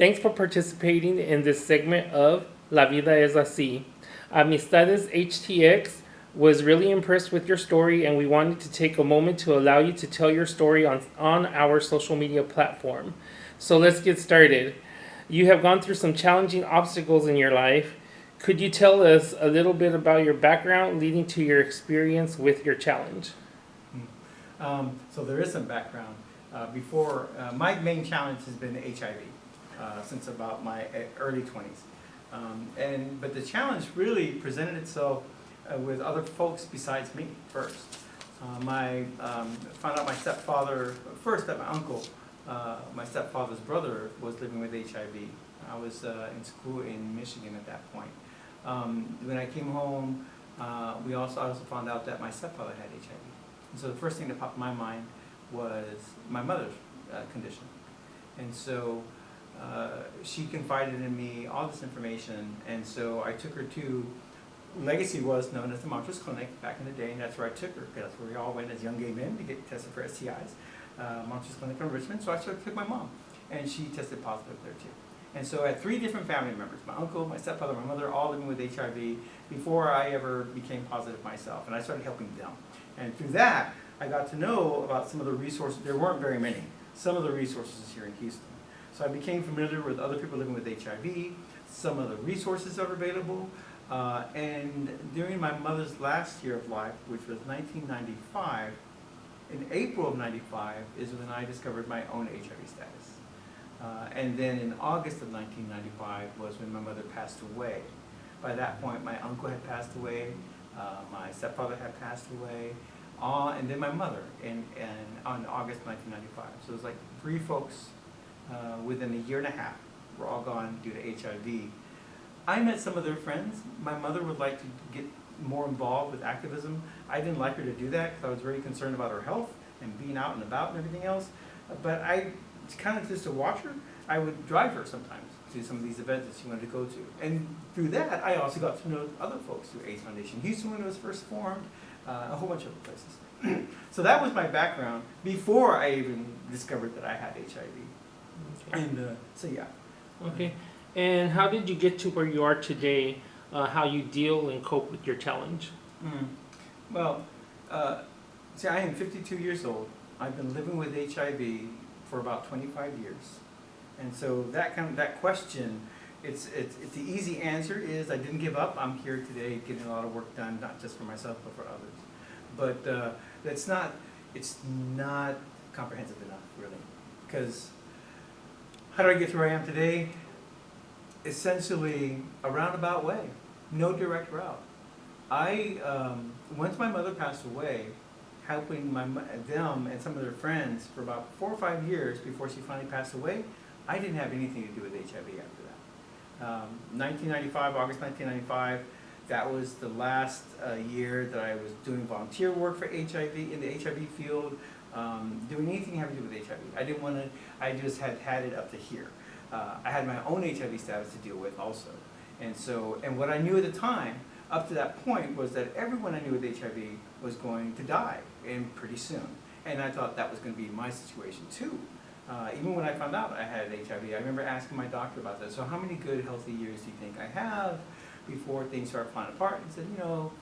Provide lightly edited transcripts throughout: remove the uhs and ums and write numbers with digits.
Thanks for participating in this segment of La Vida es así. Amistades HTX was really impressed with your story, and we wanted to take a moment to allow you to tell your story on our social media platform. So let's get started. You have gone through some challenging obstacles in your life. Could you tell us a little bit about your background leading to your experience with your challenge? So there is some background. Before, my main challenge has been HIV since about my early 20s. But the challenge really presented itself with other folks besides me first. Found out my stepfather, first that my uncle, my stepfather's brother was living with HIV. I was in school in Michigan at that point. When I came home, I also found out that my stepfather had HIV. And so the first thing that popped in my mind was my mother's condition. And so she confided in me all this information, and so I took her to, Legacy was known as the Montrose Clinic back in the day, and that's where I took her, because that's where we all went as young gay men to get tested for STIs. Montrose Clinic in Richmond, so I took my mom, and she tested positive there too. And so I had 3 different family members, my uncle, my stepfather, my mother, all living with HIV before I ever became positive myself, and I started helping them. And through that, I got to know about some of the resources. There weren't very many, some of the resources here in Houston. So I became familiar with other people living with HIV, some of the resources that are available, and during my mother's last year of life, which was 1995, in April of 95 is when I discovered my own HIV status. And then in August of 1995 was when my mother passed away. By that point, my uncle had passed away, my stepfather had passed away, and then my mother on August 1995. So it was like 3 folks within a year and a half were all gone due to HIV. I met some of their friends. My mother would like to get more involved with activism. I didn't like her to do that because I was very concerned about her health and being out and about and everything else. But I kind of just to watch her, I would drive her sometimes to some of these events that she wanted to go to. And through that, I also got to know other folks through AIDS Foundation Houston when it was first formed, a whole bunch of other places. So that was my background before I even discovered that I had HIV. Okay. And so yeah. Okay. And how did you get to where you are today? How you deal and cope with your challenge? Well, see, I am 52 years old. I've been living with HIV for about 25 years, and so that question, it's the easy answer is I didn't give up. I'm here today getting a lot of work done, not just for myself but for others. But it's not comprehensive enough, really, because how did I get to where I am today? Essentially a roundabout way, no direct route. Once my mother passed away, helping them and some of their friends for about 4 or 5 years before she finally passed away, I didn't have anything to do with HIV after that. 1995, August 1995, that was the last year that I was doing volunteer work for HIV, in the HIV field, doing anything having to do with HIV. I didn't want to, I just had it up to here. I had my own HIV status to deal with also. And what I knew at the time, up to that point, was that everyone I knew with HIV was going to die, and pretty soon. And I thought that was going to be my situation too. Even when I found out I had HIV, I remember asking my doctor about that. So how many good, healthy years do you think I have before things start falling apart? He said,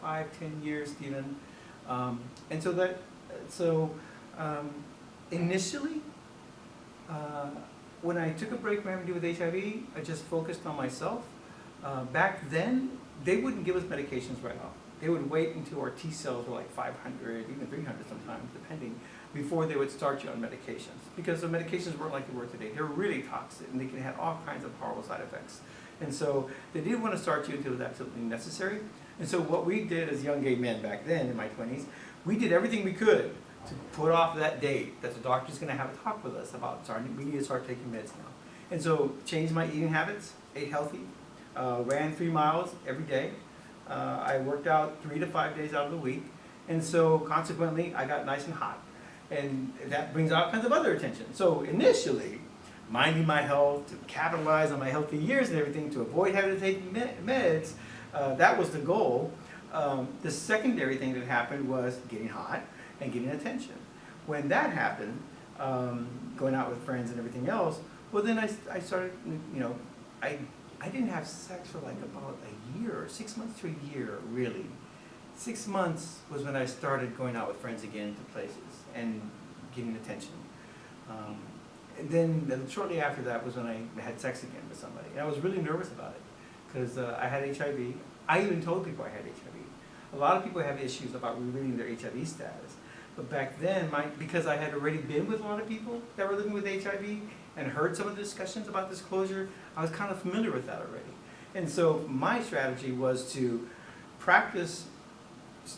5, 10 years, Stephen. Initially, when I took a break from having to do with HIV, I just focused on myself. Back then, they wouldn't give us medications right off. They would wait until our T cells were like 500, even 300 sometimes, depending, before they would start you on medications. Because the medications weren't like they were today. They were really toxic, and they can have all kinds of horrible side effects. And so they didn't want to start you until it was absolutely necessary. And so what we did as young gay men back then, in my 20s, we did everything we could to put off that date that the doctor's going to have a talk with us about, we need to start taking meds now. And so changed my eating habits, ate healthy, ran 3 miles every day. I worked out 3 to 5 days out of the week. And so consequently, I got nice and hot. And that brings all kinds of other attention. So initially, minding my health, to capitalize on my healthy years and everything, to avoid having to take meds, that was the goal. The secondary thing that happened was getting hot and getting attention. When that happened, going out with friends and everything else, Well, then I started, I didn't have sex for like about a year, 6 months to a year, really. 6 months was when I started going out with friends again to places and getting attention. And then shortly after that was when I had sex again with somebody. And I was really nervous about it because I had HIV. I even told people I had HIV. A lot of people have issues about revealing their HIV status. But back then, because I had already been with a lot of people that were living with HIV and heard some of the discussions about disclosure, I was kind of familiar with that already. And so my strategy was to practice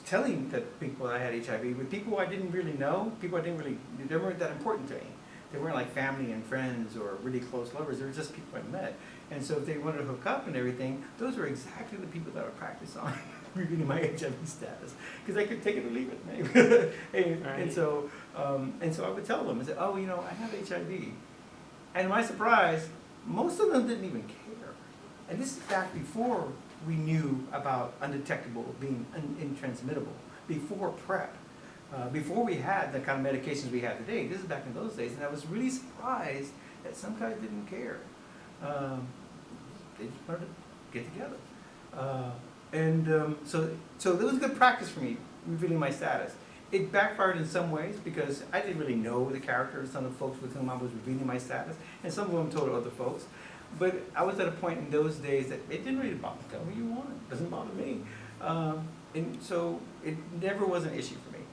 telling that people that I had HIV with people I didn't really know, people they weren't that important to me. They weren't like family and friends or really close lovers. They were just people I met. And so if they wanted to hook up and everything, those were exactly the people that I would practice on revealing my HIV status. Because I could take it or leave it. And so I would tell them, I said, oh, I have HIV. And to my surprise, most of them didn't even care. And this is back before we knew about undetectable being intransmittable, before PrEP. Before we had the kind of medications we have today. This is back in those days, and I was really surprised that some guys didn't care. They just wanted to get together. So it was good practice for me, revealing my status. It backfired in some ways because I didn't really know the character of some of the folks with whom I was revealing my status, and some of them told other folks. But I was at a point in those days that it didn't really bother me. Tell me what you want. It doesn't bother me. And so it never was an issue for me,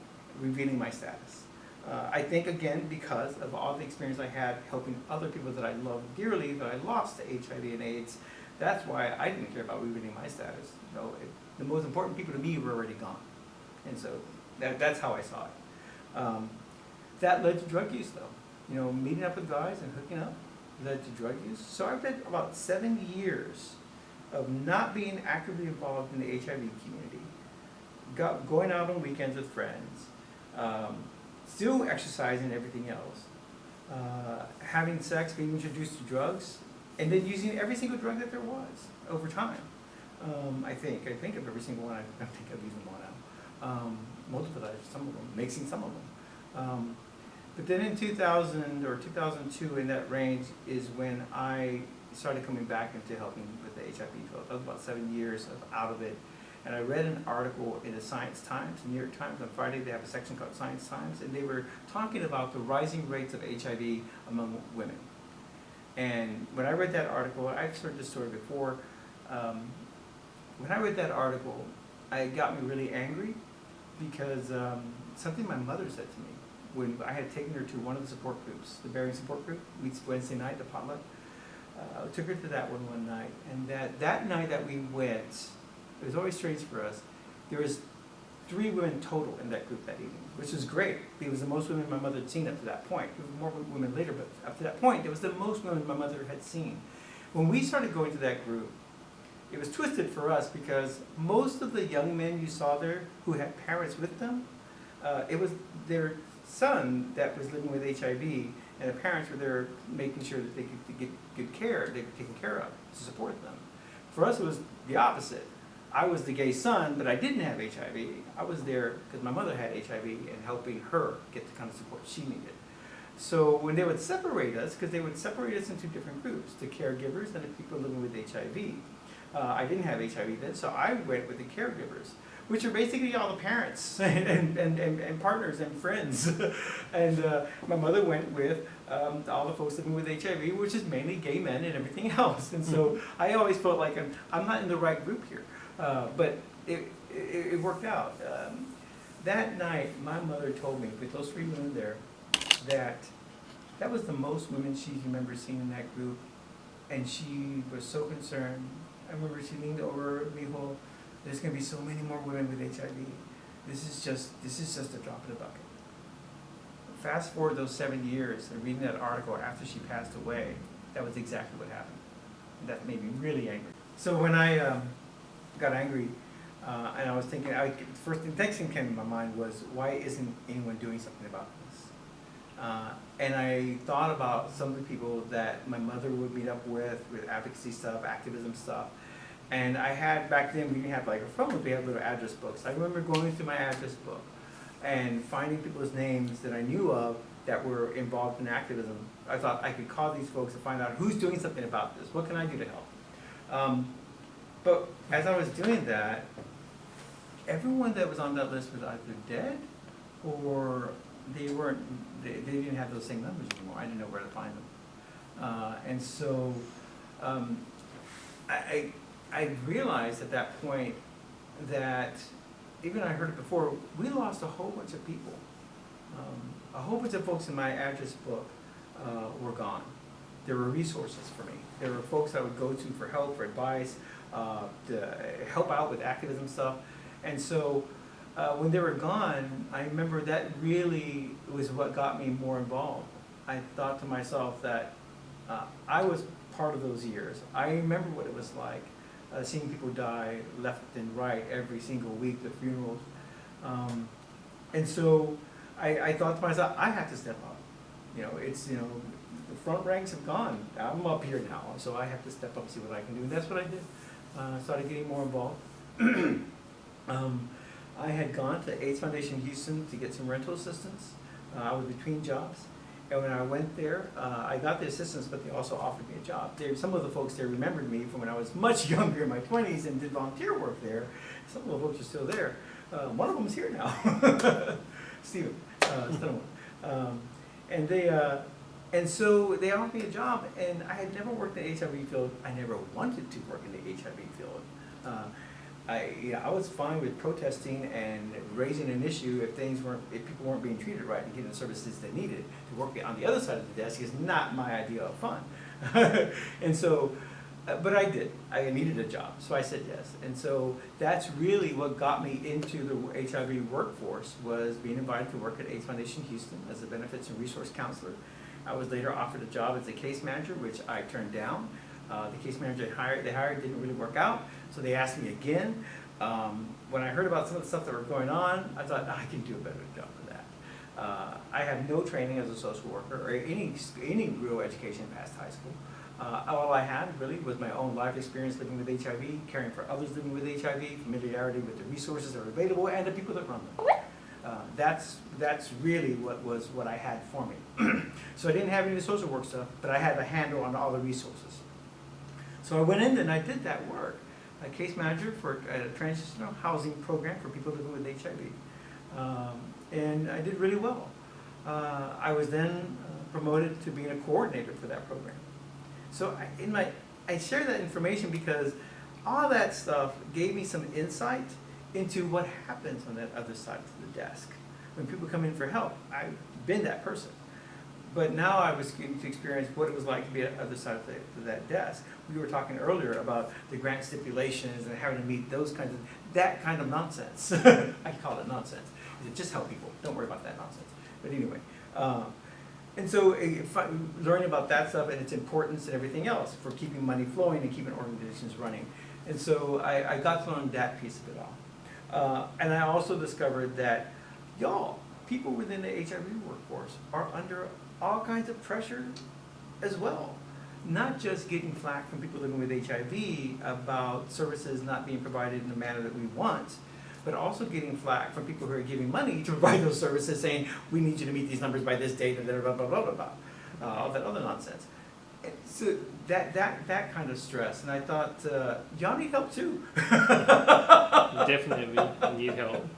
revealing my status. I think, again, because of all the experience I had helping other people that I loved dearly, that I lost to HIV and AIDS, that's why I didn't care about revealing my status. The most important people to me were already gone. And so that's how I saw it. That led to drug use, though. Meeting up with guys and hooking up led to drug use. So I've had about 7 years of not being actively involved in the HIV community, going out on weekends with friends, still exercising and everything else, having sex, being introduced to drugs, and then using every single drug that there was over time. I think of every single one. I think I've used them all now. Multiple times, some of them, mixing some of them. But then in 2000 or 2002, in that range, is when I started coming back into helping with the HIV field. That was about 7 years out of it. And I read an article in the Science Times, the New York Times. On Friday, they have a section called Science Times, and they were talking about the rising rates of HIV among women. And when I read that article, I've heard this story before. When I read that article, it got me really angry because something my mother said to me when I had taken her to one of the support groups, the Bearing Support Group, meets Wednesday night, the potluck. I took her to that one night, and that night that we went, it was always strange for us. There was 3 women total in that group that evening, which was great. It was the most women my mother had seen up to that point. There were more women later, but up to that point, it was the most women my mother had seen. When we started going to that group, it was twisted for us because most of the young men you saw there who had parents with them, it was their son that was living with HIV, and the parents were there making sure that they could get good care, they were taken care of to support them. For us, it was the opposite. I was the gay son, but I didn't have HIV. I was there because my mother had HIV and helping her get the kind of support she needed. So when they would separate us, because they would separate us into different groups, the caregivers and the people living with HIV. I didn't have HIV then, so I went with the caregivers, which are basically all the parents and partners and friends. And my mother went with all the folks living with HIV, which is mainly gay men and everything else. And so I always felt like I'm not in the right group here. But it worked out. That night, my mother told me, with those 3 women there, that was the most women she remembered seeing in that group. And she was so concerned. I remember she leaned over me, there's going to be so many more women with HIV. This is just a drop in the bucket. Fast forward those 7 years and reading that article after she passed away, that was exactly what happened. And that made me really angry. So when I got angry, and I was thinking, the next thing came to my mind was, why isn't anyone doing something about this? And I thought about some of the people that my mother would meet up with advocacy stuff, activism stuff. And I had, back then, we didn't have like a phone, we had little address books. I remember going through my address book and finding people's names that I knew of that were involved in activism. I thought I could call these folks and find out who's doing something about this. What can I do to help? But as I was doing that, everyone that was on that list was either dead or they didn't have those same numbers anymore. I didn't know where to find them. And so I realized at that point that, even I heard it before, we lost a whole bunch of people. A whole bunch of folks in my address book were gone. There were resources for me. There were folks I would go to for help, for advice, to help out with activism stuff. And so when they were gone, I remember that really was what got me more involved. I thought to myself that I was part of those years. I remember what it was like, seeing people die left and right every single week, the funerals. And so I thought to myself, I have to step up. The front ranks have gone. I'm up here now, so I have to step up and see what I can do. And that's what I did. Started getting more involved. I had gone to AIDS Foundation Houston to get some rental assistance. I was between jobs. And when I went there, I got the assistance, but they also offered me a job. Some of the folks there remembered me from when I was much younger, in my 20s, and did volunteer work there. Some of the folks are still there. One of them is here now, Stephen Stonewall. And so they offered me a job, and I had never worked in the HIV field. I never wanted to work in the HIV field. I was fine with protesting and raising an issue if people weren't being treated right and getting the services they needed. To work on the other side of the desk is not my idea of fun. And so, but I did. I needed a job, so I said yes. And so that's really what got me into the HIV workforce, was being invited to work at AIDS Foundation Houston as a benefits and resource counselor. I was later offered a job as a case manager, which I turned down. The case manager they hired didn't really work out, so they asked me again. When I heard about some of the stuff that were going on, I thought, I can do a better job of that. I have no training as a social worker or any real education past high school. All I had really was my own life experience living with HIV, caring for others living with HIV, familiarity with the resources that are available and the people that run them. That's really what I had for me. So I didn't have any of the social work stuff, but I had a handle on all the resources. So I went in and I did that work, a case manager for a transitional housing program for people living with HIV. And I did really well. I was then promoted to being a coordinator for that program. So I share that information because all that stuff gave me some insight into what happens on that other side of the desk. When people come in for help, I've been that person. But now I was getting to experience what it was like to be on the other side of that desk. We were talking earlier about the grant stipulations and having to meet that kind of nonsense. I call it nonsense. Just help people. Don't worry about that nonsense. But anyway, and so learning about that stuff and its importance and everything else for keeping money flowing and keeping organizations running. And so I got to learn that piece of it all. And I also discovered that people within the HIV workforce are under all kinds of pressure as well. Not just getting flack from people living with HIV about services not being provided in the manner that we want, but also getting flack from people who are giving money to provide those services, saying, we need you to meet these numbers by this date, and blah, blah, blah, blah, blah, all that other nonsense. And so that kind of stress, and I thought, y'all need help too. Definitely need help.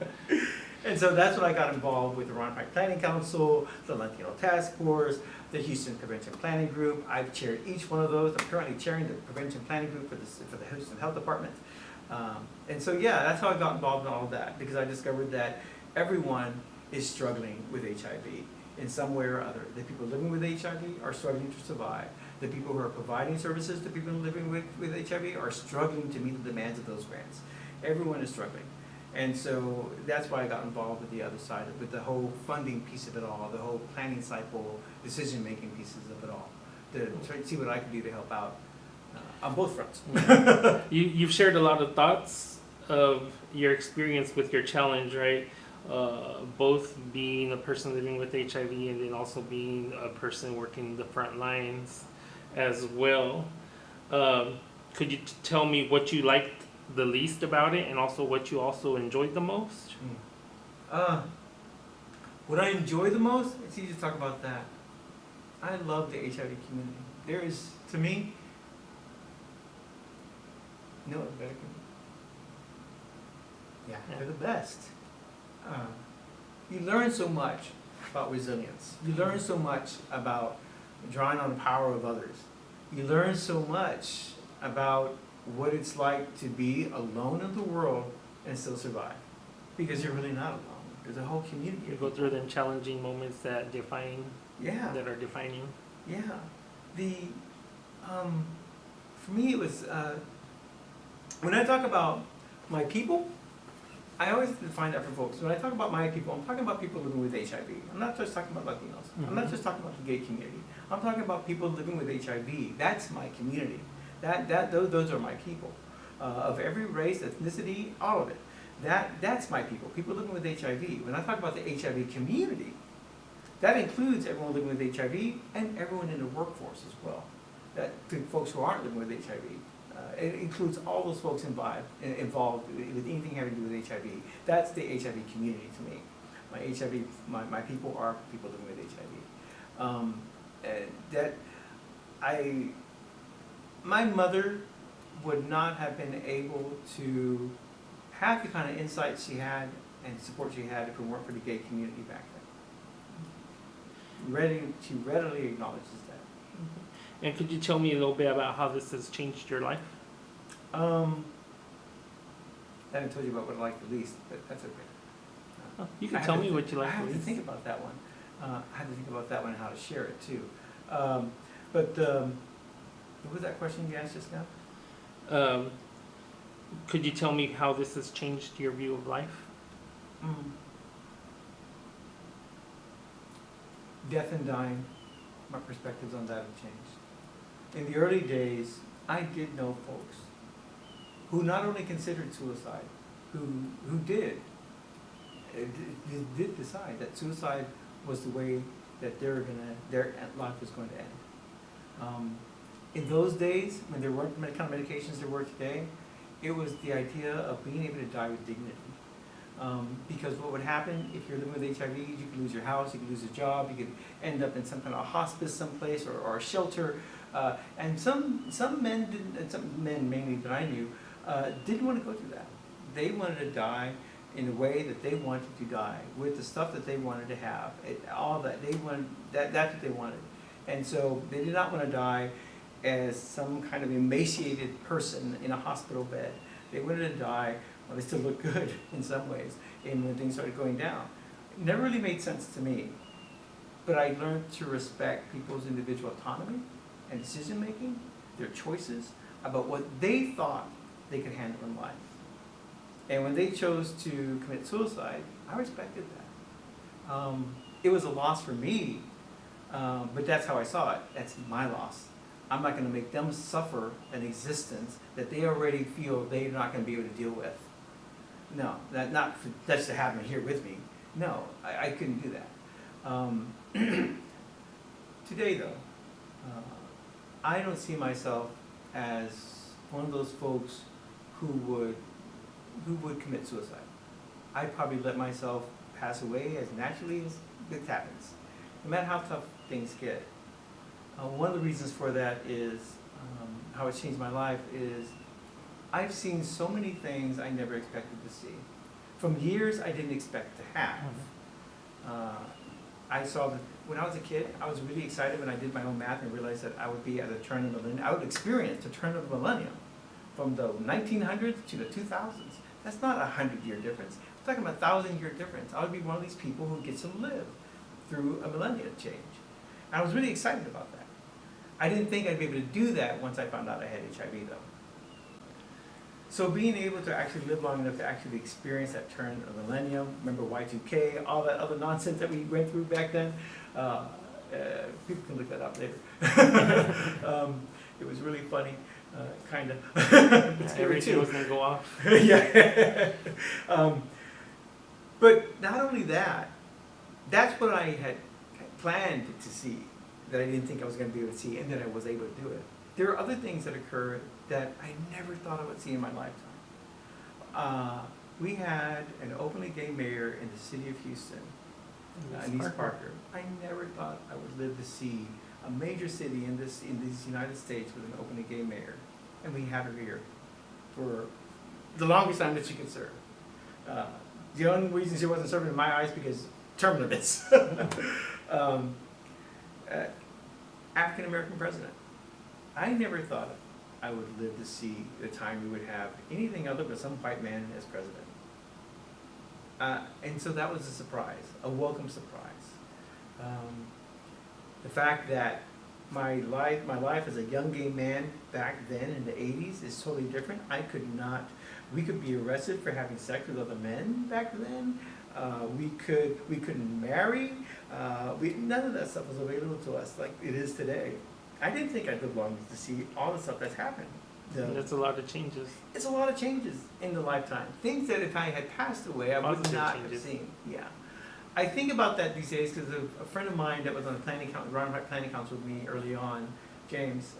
And so that's when I got involved with the Ron Pike Planning Council, the Latino Task Force, the Houston Prevention Planning Group. I've chaired each one of those. I'm currently chairing the Prevention Planning Group for the Houston Health Department. And so, yeah, that's how I got involved in all of that, because I discovered that everyone is struggling with HIV in some way or other. The people living with HIV are struggling to survive. The people who are providing services to people living with HIV are struggling to meet the demands of those grants. Everyone is struggling. And so that's why I got involved with the other side, with the whole funding piece of it all, the whole planning cycle, decision-making pieces of it all, to try to see what I can do to help out on both fronts. You've shared a lot of thoughts of your experience with your challenge, right? Both being a person living with HIV and then also being a person working the front lines as well. Could you tell me what you liked the least about it, and also what you also enjoyed the most? What I enjoy the most, it's easy to talk about that. I love the HIV community. There is, to me, no other better community. Yeah, they're the best. You learn so much about resilience. You learn so much about drawing on the power of others. You learn so much about what it's like to be alone in the world and still survive. Because you're really not alone. There's a whole community. You go through them challenging moments that Yeah, are defining. yeah. For me it was, when I talk about my people, I always define that for folks. When I talk about my people, I'm talking about people living with HIV. I'm not just talking about Latinos. I'm not just talking about the gay community. I'm talking about people living with HIV. That's my community. Those are my people. Of every race, ethnicity, all of it. That's my people. People living with HIV. When I talk about the HIV community, that includes everyone living with HIV and everyone in the workforce as well. That to folks who aren't living with HIV. It includes all those folks involved with anything having to do with HIV. That's the HIV community to me. My people are people living with HIV. My mother would not have been able to have the kind of insight she had and support she had if it weren't for the gay community back then. She readily acknowledges that. And could you tell me a little bit about how this has changed your life? I haven't told you about what I like the least, but that's okay. You can tell me what you like I the have to least. think about that one. I have to think about that one and how to share it too. What was that question you asked just now? Could you tell me how this has changed your view of life? Death and dying, my perspectives on that have changed. In the early days, I did know folks who not only considered suicide, who did decide that suicide was the way that their life was going to end. In those days, when there weren't the kind of medications there were today, it was the idea of being able to die with dignity. Because what would happen if you're living with HIV, you could lose your house, you could lose your job, you could end up in some kind of hospice someplace or a shelter. And some men didn't, and some men mainly that I knew, didn't want to go through that. They wanted to die in a way that they wanted to die, with the stuff that they wanted to have, all that they wanted. That's what they wanted, and so they did not want to die as some kind of emaciated person in a hospital bed. They wanted to die. Well, they still look good in some ways, and when things started going down, it never really made sense to me. But I learned to respect people's individual autonomy and decision making, their choices about what they thought they could handle in life. And when they chose to commit suicide, I respected that. It was a loss for me, but that's how I saw it. That's my loss. I'm not going to make them suffer an existence that they already feel they're not going to be able to deal with. No, that's to have them here with me. No, I couldn't do that. Today, though, I don't see myself as one of those folks who would commit suicide. I'd probably let myself pass away as naturally as it happens, no matter how tough things get. One of the reasons for that is how it's changed my life is I've seen so many things I never expected to see. From years I didn't expect to have. I saw that when I was a kid, I was really excited when I did my own math and realized that I would be at the turn of the millennium. I would experience the turn of the millennium from the 1900s to the 2000s. That's not a 100-year difference. We're talking about a 1,000-year difference. I would be one of these people who gets to live through a millennium change. And I was really excited about that. I didn't think I'd be able to do that once I found out I had HIV, though. So being able to actually live long enough to actually experience that turn of the millennium, remember Y2K, all that other nonsense that we went through back then, people can look that up later. It was really funny, kind of. Everything was going to go off. Yeah. But not only that, that's what I had planned to see, that I didn't think I was going to be able to see, and then I was able to do it. There are other things that occurred that I never thought I would see in my lifetime. We had an openly gay mayor in the city of Houston in East Parker. I never thought I would live to see a major city in these United States with an openly gay mayor, and we had her here for the longest time that she could serve. The only reason she wasn't serving in my eyes because term limits. African American president. I never thought I would live to see the time we would have anything other but some white man as president. And so that was a surprise, a welcome surprise. The fact that my life as a young gay man back then in the 80s is totally different. We could be arrested for having sex with other men back then. We couldn't marry. None of that stuff was available to us like it is today. I didn't think I'd live long enough to see all the stuff that's happened. That's a lot of changes. It's a lot of changes in the lifetime. Things that if I had passed away, I would Positive not changes. have seen. Yeah. I think about that these days because a friend of mine that was on the planning council with me early on, James,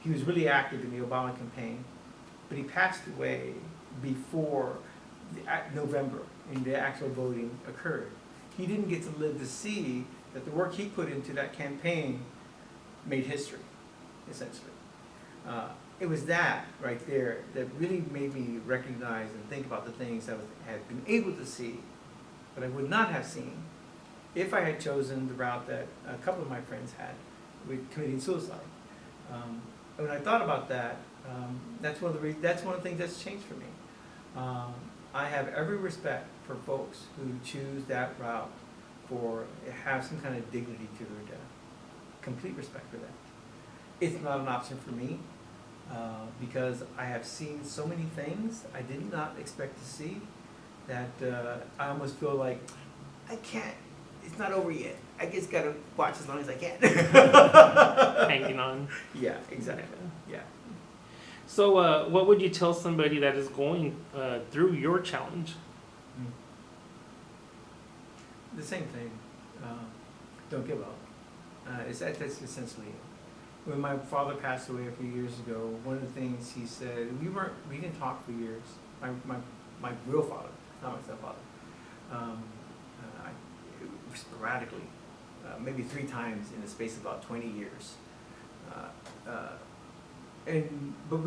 he was really active in the Obama campaign, but he passed away before November and the actual voting occurred. He didn't get to live to see that the work he put into that campaign made history, essentially. It was that right there that really made me recognize and think about the things I had been able to see, but I would not have seen if I had chosen the route that a couple of my friends had with committing suicide. And when I thought about that, that's one of the things that's changed for me. I have every respect for folks who choose that route have some kind of dignity to their death. Complete respect for that. It's not an option for me because I have seen so many things I did not expect to see that I almost feel like I can't. It's not over yet. I just gotta watch as long as I can. Hanging on. Yeah, exactly. Yeah. So, what would you tell somebody that is going through your challenge? The same thing. Don't give up. That's essentially it. When my father passed away a few years ago, one of the things he said, we didn't talk for years. My real father, not my stepfather. Sporadically, maybe 3 times in the space of about 20 years. But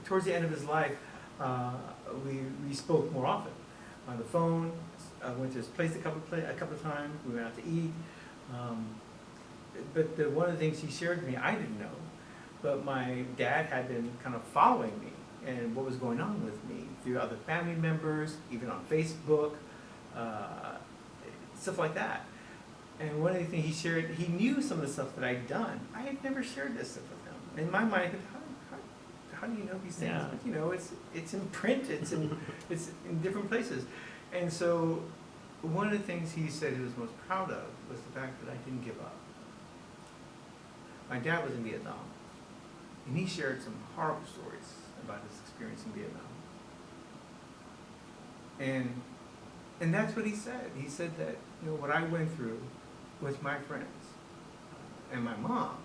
towards the end of his life, we spoke more often on the phone. I went to his place a couple of times. We went out to eat. But one of the things he shared with me, I didn't know, but my dad had been kind of following me and what was going on with me through other family members, even on Facebook, stuff like that. And one of the things he shared, he knew some of the stuff that I'd done. I had never shared this stuff with him. In my mind, I thought, how do you know these things? Yeah. But it's in print, it's in different places. And so one of the things he said he was most proud of was the fact that I didn't give up. My dad was in Vietnam, and he shared some horrible stories about his experience in Vietnam. And that's what he said. He said that what I went through with my friends and my mom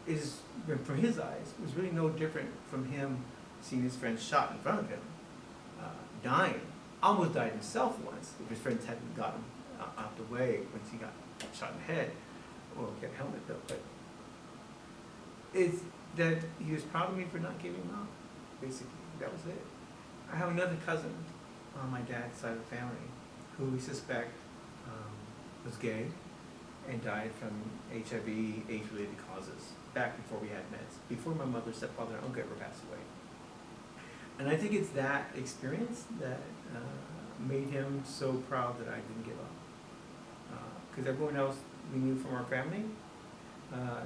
is, from his eyes, was really no different from him seeing his friends shot in front of him, dying. Almost died himself once if his friends hadn't got him out the way once he got shot in the head. Well, get a helmet though, but it's that he was proud of me for not giving up. Basically, that was it. I have another cousin on my dad's side of the family who we suspect was gay and died from HIV, age-related causes back before we had meds, before my mother, stepfather, and uncle ever passed away. And I think it's that experience that made him so proud that I didn't give up. Because everyone else we knew from our family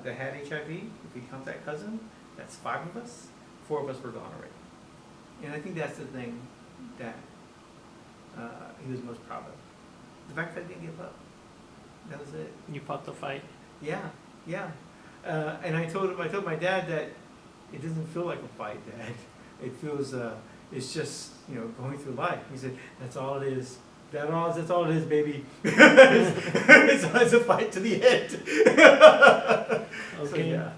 that had HIV, if we count that cousin, that's 5 of us, 4 of us were gone already. And I think that's the thing that he was most proud of. The fact that I didn't give up. That was it. You fought the fight. Yeah. And I told my dad that it doesn't feel like a fight, Dad. It feels, it's just, going through life. He said, that's all it is. That's all it is, baby. it's a fight to the end. Okay. So, yeah.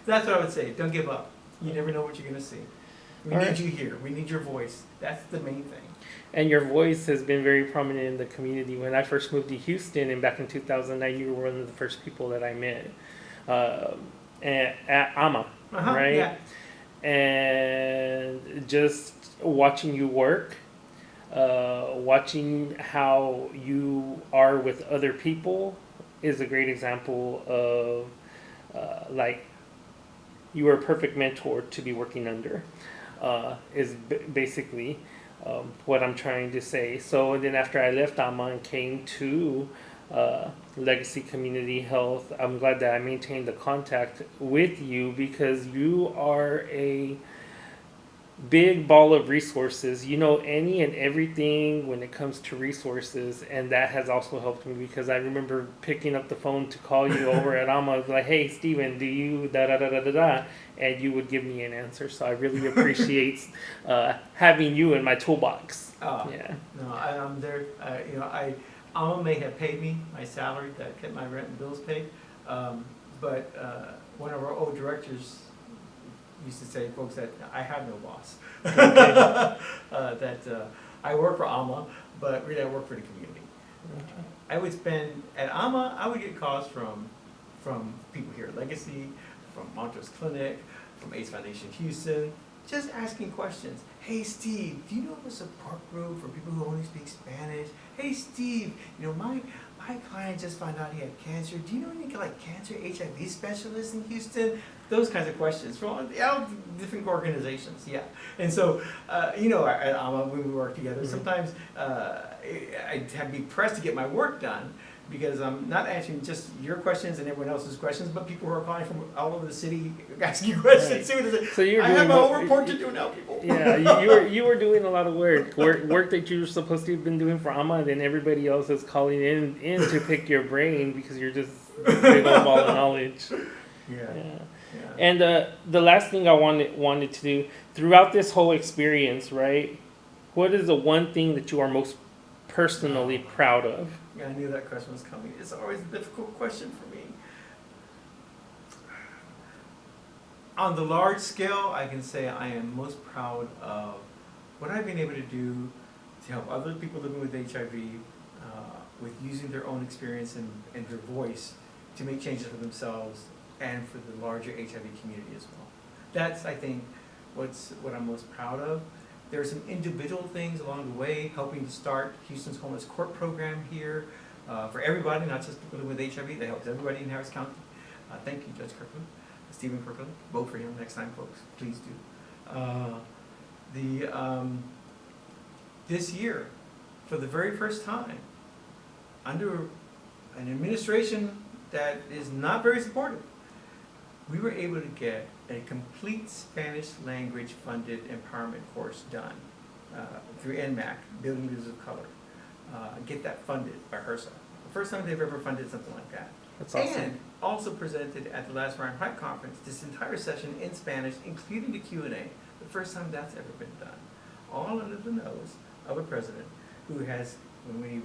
That's what I would say. Don't give up. You never know what you're going to see. We All need right. you here. We need your voice. That's the main thing. And your voice has been very prominent in the community. When I first moved to Houston, and back in 2009, you were one of the first people that I met uh, at AMA, right? Yeah. And just watching you work, watching how you are with other people is a great example of like you are a perfect mentor to be working under, is basically what I'm trying to say. So then after I left AMA and came to Legacy Community Health, I'm glad that I maintained the contact with you because you are a big ball of resources. You know any and everything when it comes to resources, and that has also helped me because I remember picking up the phone to call you over at AMA, like, "Hey, Steven, do you da da da da da da?" And you would give me an answer. So I really appreciate having you in my toolbox. Yeah. No, I'm there. Alma may have paid me my salary that kept my rent and bills paid, but one of our old directors used to say, folks, that I have no boss. I work for Alma, but really I work for the community. I would spend at Alma. I would get calls from people here at Legacy, from Montrose Clinic, from Ace Foundation Houston, just asking questions. Hey Steve, do you know of a support group for people who only speak Spanish? Hey Steve, my client just found out he had cancer. Do you know any like cancer HIV specialists in Houston? Those kinds of questions from all different organizations. Yeah, and so at AMA when we work together, sometimes I'd have to be pressed to get my work done because I'm not answering just your questions and everyone else's questions, but people who are calling from all over the city asking questions too. So you're I doing have my more- own report to do now, people. Yeah, you were doing a lot of work that you were supposed to have been doing for AMA, and then everybody else is calling in to pick your brain because you're just a big old ball of knowledge. Yeah. And the last thing I wanted to do throughout this whole experience, right? What is the one thing that you are most personally proud of? Yeah, I knew that question was coming. It's always a difficult question for me. On the large scale, I can say I am most proud of what I've been able to do to help other people living with HIV with using their own experience and their voice to make changes for themselves and for the larger HIV community as well. That's, I think, what I'm most proud of. There are some individual things along the way, helping to start Houston's Homeless Court program here for everybody, not just people living with HIV. That helps everybody in Harris County. Thank you, Judge Kirkland. Stephen Kirkland. Vote for him next time, folks. Please do. This year, for the very first time, under an administration that is not very supportive, we were able to get a complete Spanish language funded empowerment course done through NMAC, Building Leaders of Color. Get that funded by HRSA. The first time they've ever funded something like that. That's awesome. And also presented at the last Ryan White conference this entire session in Spanish, including the Q&A. The first time that's ever been done. All under the nose of a president who has, when he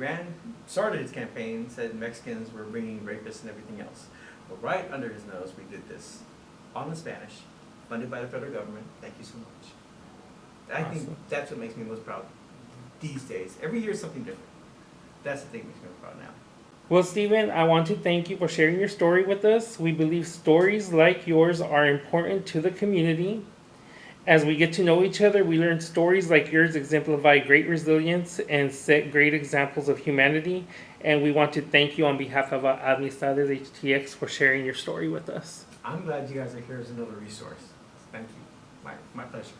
started his campaign, said Mexicans were bringing rapists and everything else. But right under his nose, we did this all in Spanish, funded by the federal government. Thank you so much. I think that's what makes me most proud these days. Every year is something different. That's the thing that makes me most proud now. Well, Stephen, I want to thank you for sharing your story with us. We believe stories like yours are important to the community. As we get to know each other, we learn stories like yours exemplify great resilience and set great examples of humanity. And we want to thank you on behalf of Amistades HTX for sharing your story with us. I'm glad you guys are here as another resource. Thank you. My pleasure.